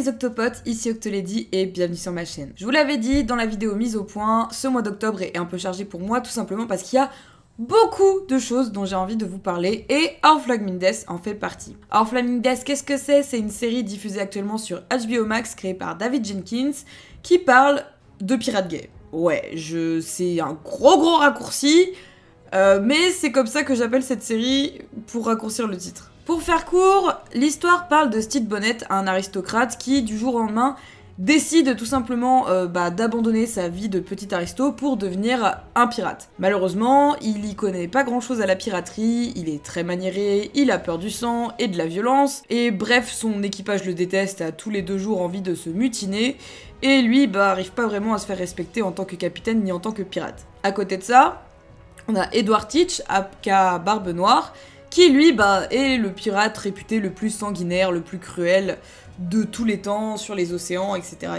les octopotes, ici Octolady et bienvenue sur ma chaîne. Je vous l'avais dit dans la vidéo mise au point, ce mois d'octobre est un peu chargé pour moi tout simplement parce qu'il y a beaucoup de choses dont j'ai envie de vous parler et Our Flag Mean Death en fait partie. Our Flag Mean Death, qu'est-ce que c'est? C'est une série diffusée actuellement sur HBO Max créée par David Jenkins qui parle de pirates gays. Ouais, c'est un gros raccourci, mais c'est comme ça que j'appelle cette série pour raccourcir le titre. Pour faire court, l'histoire parle de Stede Bonnet, un aristocrate qui, du jour au lendemain, décide tout simplement d'abandonner sa vie de petit aristo pour devenir un pirate. Malheureusement, il y connaît pas grand chose à la piraterie, il est très maniéré, il a peur du sang et de la violence, et bref, son équipage le déteste, a tous les 2 jours envie de se mutiner, et lui, arrive pas vraiment à se faire respecter en tant que capitaine ni en tant que pirate. À côté de ça, on a Edward Teach, aka Barbe Noire, qui lui est le pirate réputé le plus sanguinaire, le plus cruel de tous les temps sur les océans, etc.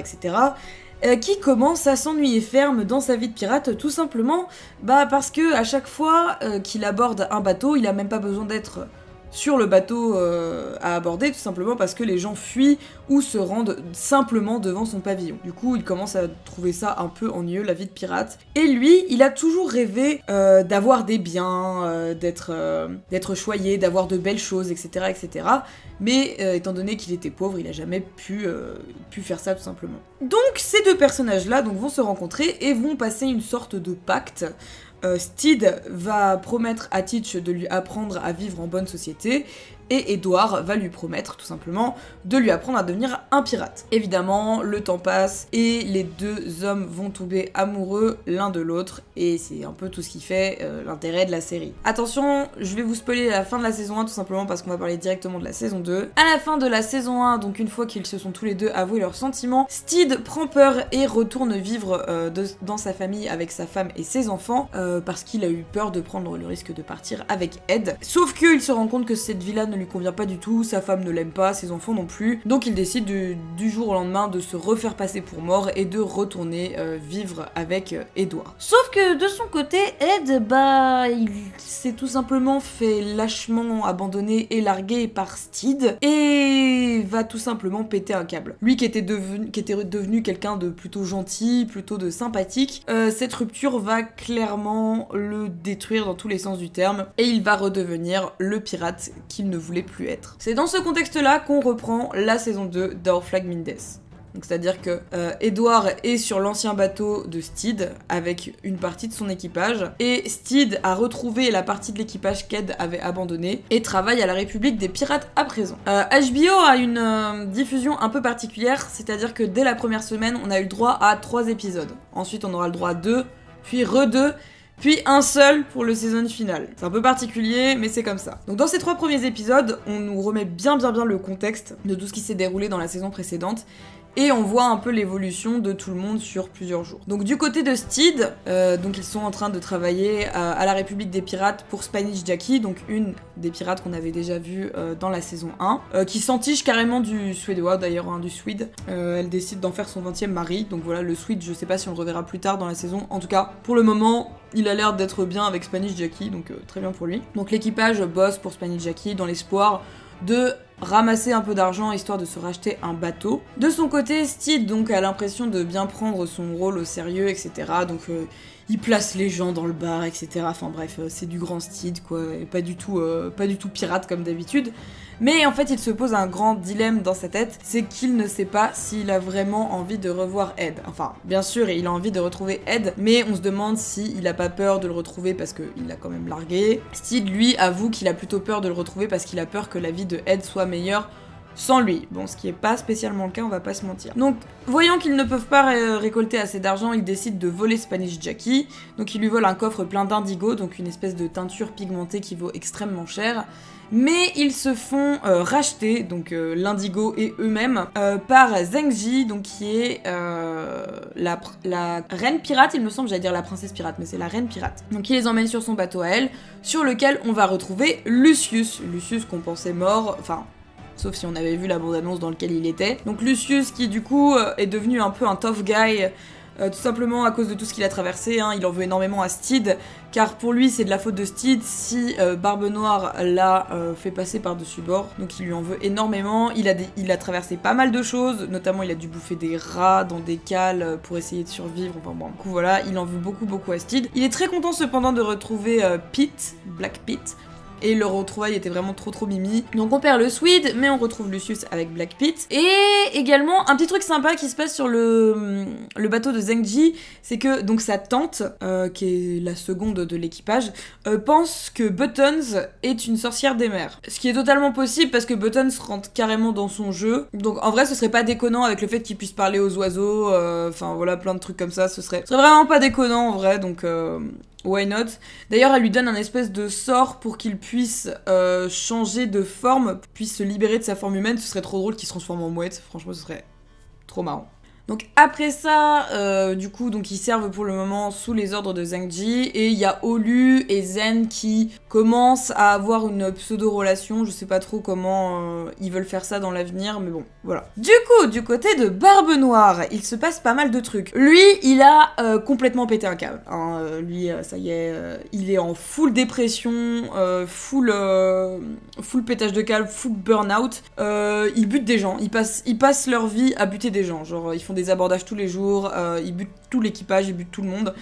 Qui commence à s'ennuyer ferme dans sa vie de pirate tout simplement parce que à chaque fois qu'il aborde un bateau, il a même pas besoin d'être sur le bateau à aborder, tout simplement parce que les gens fuient ou se rendent simplement devant son pavillon. Du coup, il commence à trouver ça un peu ennuyeux, la vie de pirate. Et lui, il a toujours rêvé d'avoir des biens, d'être choyé, d'avoir de belles choses, etc. Mais étant donné qu'il était pauvre, il a jamais pu faire ça tout simplement. Donc ces 2 personnages-là vont se rencontrer et vont passer une sorte de pacte. Stede va promettre à Teach de lui apprendre à vivre en bonne société, et Edward va lui promettre tout simplement de lui apprendre à devenir un pirate. Évidemment, le temps passe et les 2 hommes vont tomber amoureux l'un de l'autre, et c'est un peu tout ce qui fait l'intérêt de la série. Attention, je vais vous spoiler la fin de la saison 1 tout simplement parce qu'on va parler directement de la saison 2. À la fin de la saison 1, donc une fois qu'ils se sont tous les 2 avoués leurs sentiments, Stede prend peur et retourne vivre dans sa famille avec sa femme et ses enfants parce qu'il a eu peur de prendre le risque de partir avec Ed. Sauf qu'il se rend compte que cette vie-là ne lui convient pas du tout, sa femme ne l'aime pas, ses enfants non plus, donc il décide du jour au lendemain de se refaire passer pour mort et de retourner vivre avec Edward. Sauf que de son côté, Ed, il s'est tout simplement fait lâchement abandonner et larguer par Stede et va tout simplement péter un câble. Lui qui était devenu quelqu'un de plutôt gentil, plutôt de sympathique, cette rupture va clairement le détruire dans tous les sens du terme et il va redevenir le pirate qu'il ne voulait plus être. C'est dans ce contexte-là qu'on reprend la saison 2 d'Our Flag Mean Death. Donc c'est-à-dire que Edward est sur l'ancien bateau de Stede avec une partie de son équipage, et Stede a retrouvé la partie de l'équipage qu'Ed avait abandonné et travaille à la République des Pirates à présent. HBO a une diffusion un peu particulière, c'est-à-dire que dès la première semaine, on a eu le droit à 3 épisodes. Ensuite, on aura le droit à 2, puis re-2, puis un seul pour le season final. C'est un peu particulier, mais c'est comme ça. Donc dans ces 3 premiers épisodes, on nous remet bien le contexte de tout ce qui s'est déroulé dans la saison précédente, et on voit un peu l'évolution de tout le monde sur plusieurs jours. Donc du côté de Stede, donc ils sont en train de travailler à la République des Pirates pour Spanish Jackie, donc une des pirates qu'on avait déjà vue dans la saison 1, qui s'entiche carrément du suédois d'ailleurs, du Swede. Elle décide d'en faire son 20e mari, donc voilà, le Swede, je sais pas si on le reverra plus tard dans la saison, en tout cas, pour le moment, il a l'air d'être bien avec Spanish Jackie, donc très bien pour lui. Donc l'équipage bosse pour Spanish Jackie dans l'espoir de ramasser un peu d'argent histoire de se racheter un bateau. De son côté, Stede donc a l'impression de bien prendre son rôle au sérieux, etc. Donc il place les gens dans le bar, etc. Enfin bref, c'est du grand Stede quoi, et pas du tout pirate comme d'habitude. Mais en fait, il se pose un grand dilemme dans sa tête, c'est qu'il ne sait pas s'il a vraiment envie de revoir Ed. Enfin, bien sûr, il a envie de retrouver Ed, mais on se demande s'il a pas peur de le retrouver parce qu'il l'a quand même largué. Stede, lui, avoue qu'il a plutôt peur de le retrouver parce qu'il a peur que la vie de Ed soit meilleure sans lui. Bon, ce qui est pas spécialement le cas, on va pas se mentir. Donc, voyant qu'ils ne peuvent pas récolter assez d'argent, ils décident de voler Spanish Jackie. Donc, ils lui volent un coffre plein d'indigo, donc une espèce de teinture pigmentée qui vaut extrêmement cher. Mais ils se font racheter, donc l'indigo et eux-mêmes, par Zhengji, donc qui est la reine pirate, il me semble, j'allais dire la princesse pirate, mais c'est la reine pirate. Donc il les emmène sur son bateau à elle, sur lequel on va retrouver Lucius. Lucius qu'on pensait mort, enfin... sauf si on avait vu la bande-annonce dans laquelle il était. Donc Lucius qui du coup est devenu un peu un tough guy tout simplement à cause de tout ce qu'il a traversé, hein. Il en veut énormément à Steed, car pour lui c'est de la faute de Steed si Barbe Noire l'a fait passer par-dessus bord, donc il lui en veut énormément. Il a traversé pas mal de choses, notamment il a dû bouffer des rats dans des cales pour essayer de survivre, enfin bon, du coup voilà, il en veut beaucoup à Steed. Il est très content cependant de retrouver Pete, Black Pete, et le retrouvaille était vraiment trop mimi. Donc on perd le Swede, mais on retrouve Lucius avec Black Pete. Et également, un petit truc sympa qui se passe sur le bateau de Zheng Ji, c'est que donc sa tante, qui est la seconde de l'équipage, pense que Buttons est une sorcière des mers. Ce qui est totalement possible parce que Buttons rentre carrément dans son jeu. Donc en vrai, ce serait pas déconnant avec le fait qu'il puisse parler aux oiseaux, enfin voilà, plein de trucs comme ça, ce serait vraiment pas déconnant en vrai, donc... why not? D'ailleurs, elle lui donne un espèce de sort pour qu'il puisse changer de forme, puisse se libérer de sa forme humaine. Ce serait trop drôle qu'il se transforme en mouette. Franchement, ce serait trop marrant. Donc après ça, du coup, donc ils servent pour le moment sous les ordres de Zheng Ji, et il y a Olu et Zen qui commencent à avoir une pseudo-relation. Je sais pas trop comment ils veulent faire ça dans l'avenir, mais bon, voilà. Du coup, du côté de Barbe Noire, il se passe pas mal de trucs. Lui, il a complètement pété un câble, hein. Lui, ça y est, il est en full dépression, full pétage de câble, full burn-out. Il bute des gens, ils passent leur vie à buter des gens, genre ils font des abordages tous les jours, ils butent tout l'équipage, ils butent tout le monde.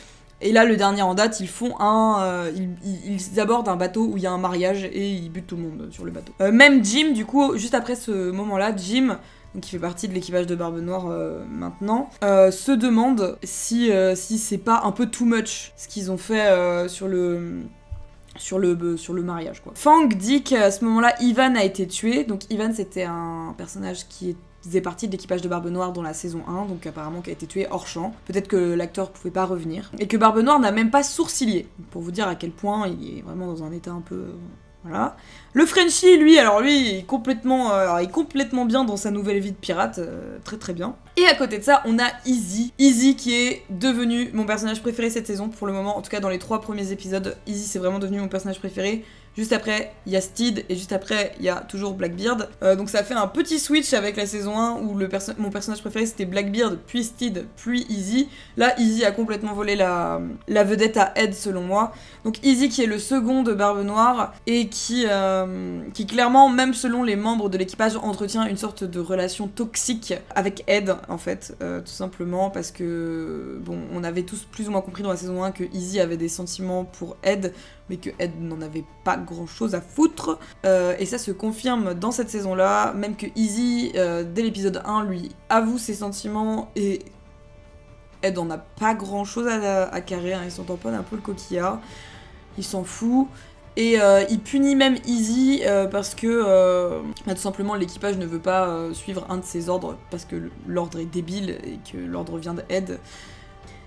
Et là, le dernier en date, ils font ils abordent un bateau où il y a un mariage et ils butent tout le monde sur le bateau. Même Jim, du coup, juste après ce moment-là, Jim, donc qui fait partie de l'équipage de Barbe Noire maintenant, se demande si c'est pas un peu too much ce qu'ils ont fait sur le mariage, quoi. Fang dit qu'à ce moment-là, Ivan a été tué. Donc Ivan, c'était un personnage qui faisait partie de l'équipage de Barbe Noire dans la saison 1, donc apparemment qui a été tué hors champ. Peut-être que l'acteur pouvait pas revenir. Et que Barbe Noire n'a même pas sourcillé, pour vous dire à quel point il est vraiment dans un état un peu... voilà. Le Frenchie, lui, il est complètement bien dans sa nouvelle vie de pirate, très bien. Et à côté de ça, on a Izzy. Izzy qui est devenu mon personnage préféré cette saison pour le moment, en tout cas dans les 3 premiers épisodes. Izzy c'est vraiment devenu mon personnage préféré. Juste après, il y a Steed, et juste après, il y a toujours Blackbeard. Donc ça fait un petit switch avec la saison 1, où mon personnage préféré c'était Blackbeard, puis Steed, puis Izzy. Là, Izzy a complètement volé la vedette à Ed, selon moi. Donc Izzy qui est le second de Barbe Noire, et qui clairement, même selon les membres de l'équipage, entretient une sorte de relation toxique avec Ed, en fait, tout simplement, parce que, bon, on avait tous plus ou moins compris dans la saison 1 que Izzy avait des sentiments pour Ed, mais que Ed n'en avait pas grand chose à foutre, et ça se confirme dans cette saison-là, même que Izzy, dès l'épisode 1, lui avoue ses sentiments, et Ed en a pas grand chose à carrer, hein. Il s'en tamponne un peu le coquillard, il s'en fout, et il punit même Izzy parce que tout simplement l'équipage ne veut pas suivre un de ses ordres, parce que l'ordre est débile, et que l'ordre vient d'Ed.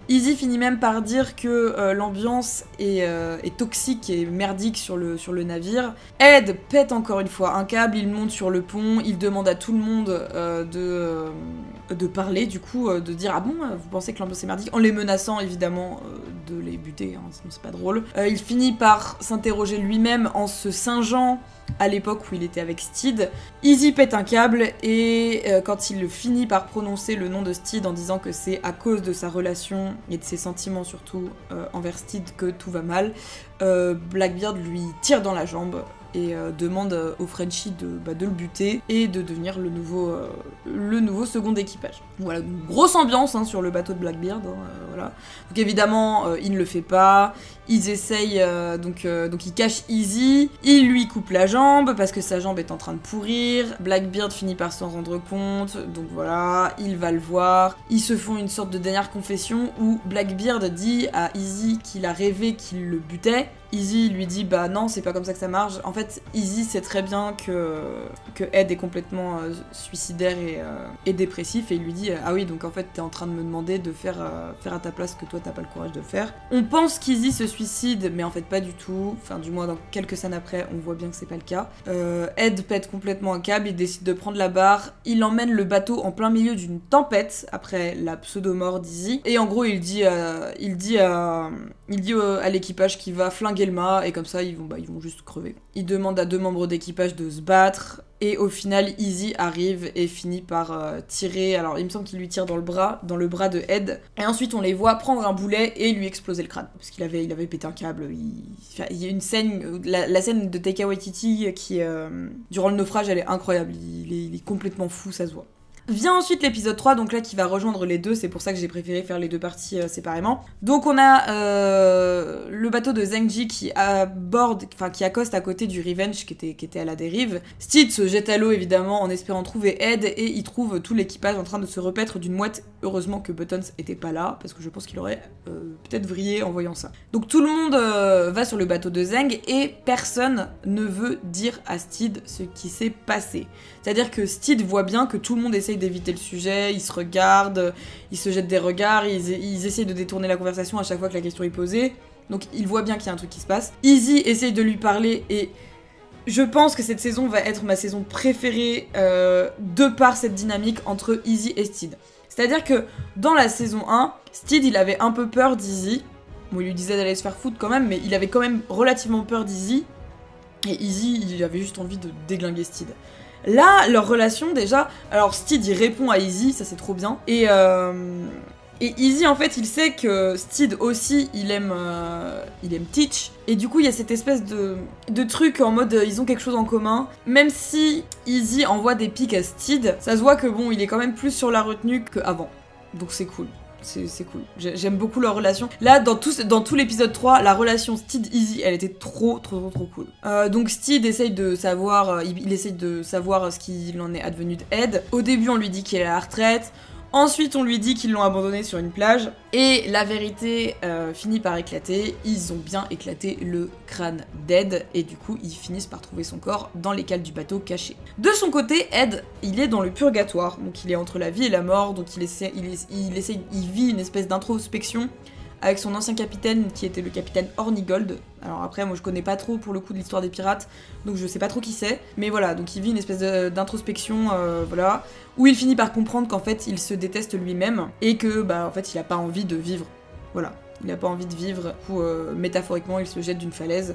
Izzy finit même par dire que l'ambiance est toxique et merdique sur le navire. Ed pète encore une fois un câble, il monte sur le pont, il demande à tout le monde de parler, du coup, de dire « Ah bon, vous pensez que l'ambiance est merdique ?» en les menaçant évidemment de les buter, hein, sinon c'est pas drôle. Il finit par s'interroger lui-même en se singeant à l'époque où il était avec Steed. Izzy pète un câble, et quand il finit par prononcer le nom de Steed en disant que c'est à cause de sa relation et de ses sentiments surtout envers Steed que tout va mal, Blackbeard lui tire dans la jambe et demande au Frenchie de le buter et de devenir le nouveau second d'équipage. Voilà, une grosse ambiance, hein, sur le bateau de Blackbeard, hein, voilà. Donc évidemment, il ne le fait pas, ils essayent, donc ils cachent Izzy, ils lui coupent la jambe parce que sa jambe est en train de pourrir, Blackbeard finit par s'en rendre compte, donc voilà, il va le voir, ils se font une sorte de dernière confession où Blackbeard dit à Izzy qu'il a rêvé qu'il le butait. Izzy lui dit bah non, c'est pas comme ça que ça marche. En fait, Izzy sait très bien que Ed est complètement suicidaire et dépressif, et il lui dit ah oui, donc en fait t'es en train de me demander de faire à ta place que toi t'as pas le courage de faire. On pense qu'Izzy se suicide, mais en fait pas du tout. Enfin, du moins dans quelques scènes après, on voit bien que c'est pas le cas. Ed pète complètement un câble, il décide de prendre la barre, il emmène le bateau en plein milieu d'une tempête après la pseudo-mort d'Izzy, et en gros il dit à l'équipage qu'il va flinguer le mât, et comme ça ils vont juste crever. Il demande à 2 membres d'équipage de se battre, Et au final, Izzy arrive et finit par tirer, alors il me semble qu'il lui tire dans le bras de Ed. Et ensuite on les voit prendre un boulet et lui exploser le crâne. Parce qu'il avait pété un câble. Il y a une scène, la scène de Taika Waititi qui, durant le naufrage, elle est incroyable. Il est complètement fou, ça se voit. Vient ensuite l'épisode 3, donc là qui va rejoindre les deux, c'est pour ça que j'ai préféré faire les deux parties séparément. Donc on a le bateau de Zheng-Ji qui accoste à côté du Revenge qui était à la dérive. Steed se jette à l'eau évidemment en espérant trouver Ed et il trouve tout l'équipage en train de se repaître d'une mouette. Heureusement que Buttons était pas là parce que je pense qu'il aurait peut-être vrillé en voyant ça. Donc tout le monde va sur le bateau de Zheng et personne ne veut dire à Steed ce qui s'est passé. C'est-à-dire que Steed voit bien que tout le monde essaye d'éviter le sujet, ils se regardent, ils se jettent des regards, ils essayent de détourner la conversation à chaque fois que la question est posée. Donc il voit bien qu'il y a un truc qui se passe. Izzy essaye de lui parler et je pense que cette saison va être ma saison préférée de par cette dynamique entre Izzy et Steed. C'est-à-dire que dans la saison 1, Steed il avait un peu peur d'Izzy. Bon, il lui disait d'aller se faire foutre quand même, mais il avait quand même relativement peur d'Izzy. Et Izzy, il avait juste envie de déglinguer Steed. Là, leur relation, déjà... Alors, Steed, il répond à Izzy, ça c'est trop bien. Et Izzy, en fait, il sait que Steed aussi, il aime Teach. Et du coup, il y a cette espèce de truc en mode, ils ont quelque chose en commun. Même si Izzy envoie des pics à Steed, ça se voit que bon, il est quand même plus sur la retenue qu'avant. Donc c'est cool. C'est cool. J'aime beaucoup leur relation. Là, dans tout l'épisode 3, la relation Steed-Izzy, elle était trop cool. Donc Steed essaye de savoir, il essaye de savoir ce qu'il en est advenu d'Ed. Au début, on lui dit qu'il est à la retraite. Ensuite, on lui dit qu'ils l'ont abandonné sur une plage. Et la vérité finit par éclater. Ils ont bien éclaté le crâne d'Ed. Et du coup, ils finissent par trouver son corps dans les cales du bateau caché. De son côté, Ed, il est dans le purgatoire. Donc il est entre la vie et la mort. Donc il vit une espèce d'introspection avec son ancien capitaine qui était le capitaine Hornigold. Alors après, moi je connais pas trop pour le coup de l'histoire des pirates, donc je sais pas trop qui c'est. Mais voilà, donc il vit une espèce d'introspection, voilà, où il finit par comprendre qu'en fait il se déteste lui-même et que bah en fait il a pas envie de vivre. Voilà, il a pas envie de vivre. Du coup, métaphoriquement, il se jette d'une falaise.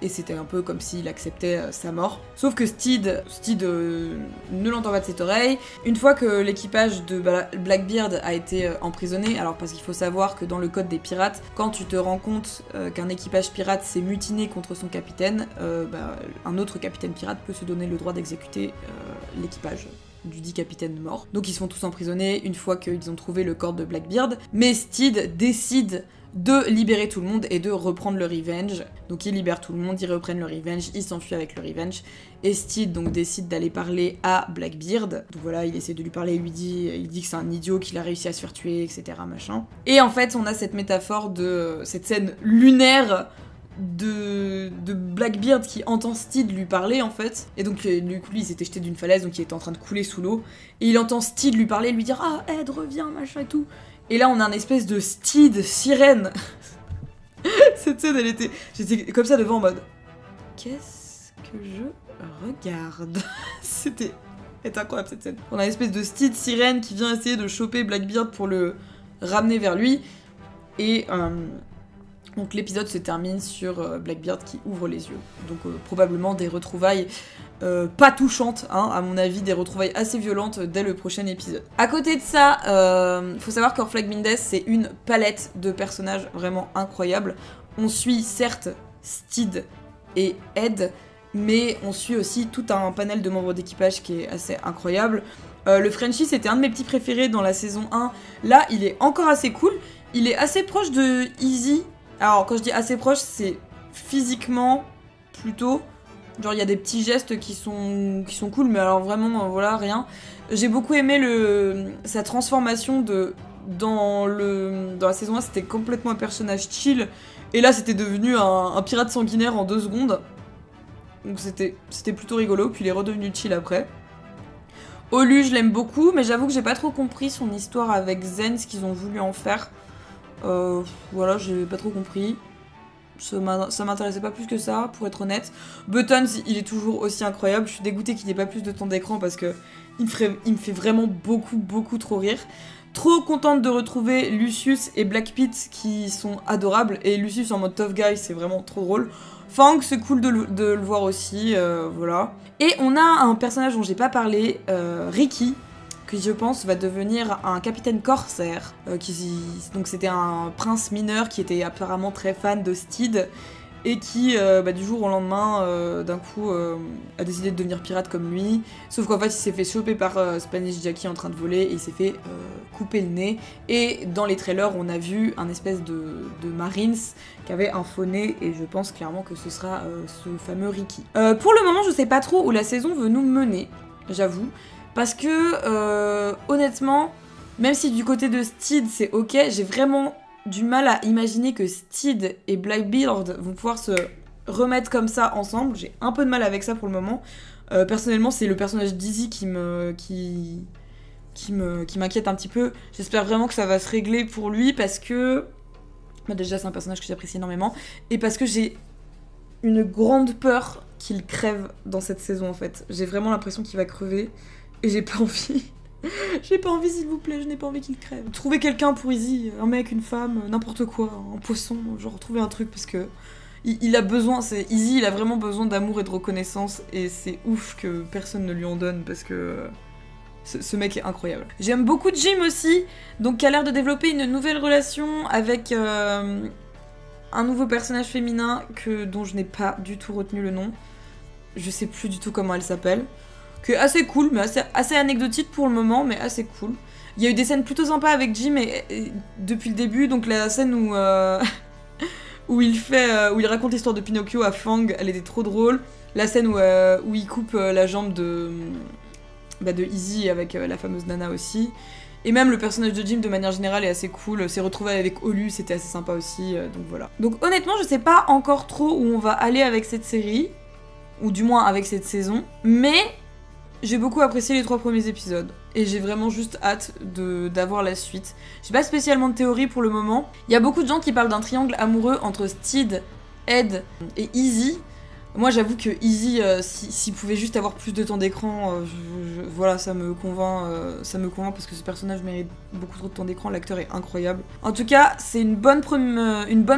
Et c'était un peu comme s'il acceptait sa mort. Sauf que Steed ne l'entend pas de cette oreille. Une fois que l'équipage de Blackbeard a été emprisonné, alors parce qu'il faut savoir que dans le code des pirates, quand tu te rends compte qu'un équipage pirate s'est mutiné contre son capitaine, un autre capitaine pirate peut se donner le droit d'exécuter l'équipage du dit capitaine mort. Donc ils sont tous emprisonnés une fois qu'ils ont trouvé le corps de Blackbeard. Mais Steed décide de libérer tout le monde et de reprendre le Revenge. Donc ils libèrent tout le monde, ils reprennent le Revenge, ils s'enfuient avec le Revenge. Et Steed donc décide d'aller parler à Blackbeard. Donc voilà, il essaie de lui parler, il dit que c'est un idiot, qu'il a réussi à se faire tuer, etc. machin. Et en fait, on a cette métaphore de cette scène lunaire de Blackbeard qui entend Steed lui parler en fait. Et donc du coup lui il s'était jeté d'une falaise, donc il était en train de couler sous l'eau. Et il entend Steed lui parler, lui dire ah Ed reviens machin et tout. Et là on a un espèce de Steed sirène. Cette scène j'étais comme ça devant en mode qu'est-ce que je regarde. C'était incroyable cette scène. On a une espèce de Steed sirène qui vient essayer de choper Blackbeard pour le ramener vers lui. Et donc l'épisode se termine sur Blackbeard qui ouvre les yeux. Donc probablement des retrouvailles pas touchantes, hein, à mon avis, des retrouvailles assez violentes dès le prochain épisode. À côté de ça, faut savoir qu'Orflag Mindes, c'est une palette de personnages vraiment incroyable. On suit certes Steed et Ed, mais on suit aussi tout un panel de membres d'équipage qui est assez incroyable. Le Frenchie, c'était un de mes petits préférés dans la saison 1. Là, il est encore assez cool. Il est assez proche de Izzy. Alors, quand je dis assez proche, c'est physiquement plutôt. Genre, il y a des petits gestes qui sont cool, mais alors vraiment, voilà, rien. J'ai beaucoup aimé sa transformation dans la saison 1, c'était complètement un personnage chill. Et là, c'était devenu un pirate sanguinaire en 2 secondes. Donc, c'était plutôt rigolo. Puis, il est redevenu chill après. Olu, je l'aime beaucoup, mais j'avoue que j'ai pas trop compris son histoire avec Zen, ce qu'ils ont voulu en faire. Voilà, j'ai pas trop compris. Ça m'intéressait pas plus que ça, pour être honnête. Buttons, il est toujours aussi incroyable. Je suis dégoûtée qu'il n'ait pas plus de temps d'écran parce que il me fait vraiment beaucoup trop rire. Trop contente de retrouver Lucius et Black Pete qui sont adorables. Et Lucius en mode tough guy, c'est vraiment trop drôle. Fang, c'est cool de le voir aussi, voilà. Et on a un personnage dont j'ai pas parlé, Ricky, qui je pense va devenir un capitaine corsaire. Donc c'était un prince mineur qui était apparemment très fan de Steed, et qui, du jour au lendemain, d'un coup, a décidé de devenir pirate comme lui. Sauf qu'en fait, il s'est fait choper par Spanish Jackie en train de voler, et il s'est fait couper le nez. Et dans les trailers, on a vu un espèce de Marines qui avait un faux nez, et je pense clairement que ce sera ce fameux Ricky. Pour le moment, je sais pas trop où la saison veut nous mener, j'avoue. Parce que, honnêtement, même si du côté de Steed, c'est ok, j'ai vraiment du mal à imaginer que Steed et Blackbeard vont pouvoir se remettre comme ça ensemble. J'ai un peu de mal avec ça pour le moment. Personnellement, c'est le personnage d'Izzy qui m'inquiète un petit peu. J'espère vraiment que ça va se régler pour lui parce que... déjà, c'est un personnage que j'apprécie énormément. Et parce que j'ai une grande peur qu'il crève dans cette saison, en fait. J'ai vraiment l'impression qu'il va crever. Et j'ai pas envie... J'ai pas envie, s'il vous plaît, je n'ai pas envie qu'il crève. Trouvez quelqu'un pour Izzy, un mec, une femme, n'importe quoi, un poisson, genre trouvez un truc parce que il a besoin, Izzy, il a vraiment besoin d'amour et de reconnaissance et c'est ouf que personne ne lui en donne parce que ce mec est incroyable. J'aime beaucoup Jim aussi, donc qui a l'air de développer une nouvelle relation avec un nouveau personnage féminin dont je n'ai pas du tout retenu le nom. Je sais plus du tout comment elle s'appelle. Qui est assez cool, mais assez anecdotique pour le moment, mais assez cool. Il y a eu des scènes plutôt sympas avec Jim depuis le début, donc la scène où, où il raconte l'histoire de Pinocchio à Fang, elle était trop drôle. La scène où il coupe la jambe de Izzy avec la fameuse Nana aussi. Et même le personnage de Jim de manière générale est assez cool, s'est retrouvé avec Olu, c'était assez sympa aussi, donc voilà. Donc honnêtement, je sais pas encore trop où on va aller avec cette série, ou du moins avec cette saison, mais... j'ai beaucoup apprécié les 3 premiers épisodes et j'ai vraiment juste hâte d'avoir la suite. J'ai pas spécialement de théorie pour le moment. Il y a beaucoup de gens qui parlent d'un triangle amoureux entre Steed, Ed et Izzy. Moi j'avoue que Izzy, s'il pouvait juste avoir plus de temps d'écran, voilà, ça me convainc parce que ce personnage mérite beaucoup trop de temps d'écran, l'acteur est incroyable. En tout cas, c'est une bonne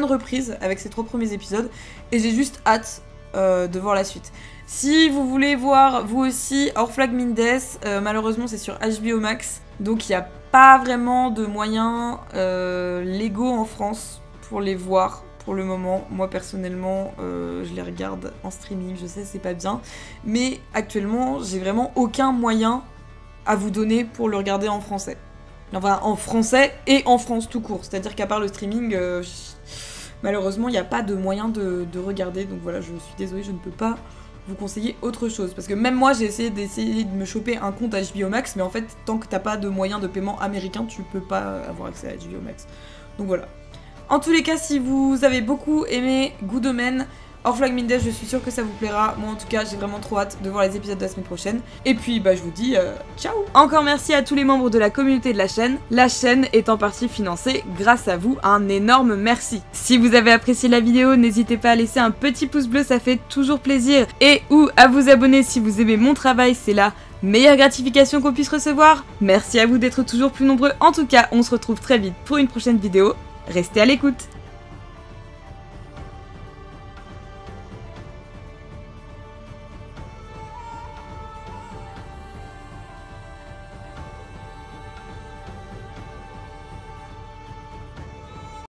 reprise avec ces 3 premiers épisodes et j'ai juste hâte de voir la suite. Si vous voulez voir vous aussi Our Flag Mean Death, malheureusement c'est sur HBO Max, donc il n'y a pas vraiment de moyens légaux en France pour les voir pour le moment. Moi personnellement je les regarde en streaming, je sais c'est pas bien, mais actuellement j'ai vraiment aucun moyen à vous donner pour le regarder en français. Enfin en français et en France tout court, c'est à dire qu'à part le streaming, malheureusement il n'y a pas de moyen de regarder, donc voilà, je suis désolée, je ne peux pas vous conseiller autre chose. Parce que même moi, j'ai essayé de me choper un compte HBO Max, mais en fait, tant que t'as pas de moyen de paiement américain, tu peux pas avoir accès à HBO Max. Donc voilà. En tous les cas, si vous avez beaucoup aimé Good Omen, Our Flag Mean Death, je suis sûre que ça vous plaira. Moi en tout cas, j'ai vraiment trop hâte de voir les épisodes de la semaine prochaine. Et puis je vous dis ciao. Encore merci à tous les membres de la communauté de la chaîne. La chaîne est en partie financée grâce à vous, un énorme merci. Si vous avez apprécié la vidéo, n'hésitez pas à laisser un petit pouce bleu, ça fait toujours plaisir. Et ou à vous abonner si vous aimez mon travail, c'est la meilleure gratification qu'on puisse recevoir. Merci à vous d'être toujours plus nombreux. En tout cas, on se retrouve très vite pour une prochaine vidéo. Restez à l'écoute.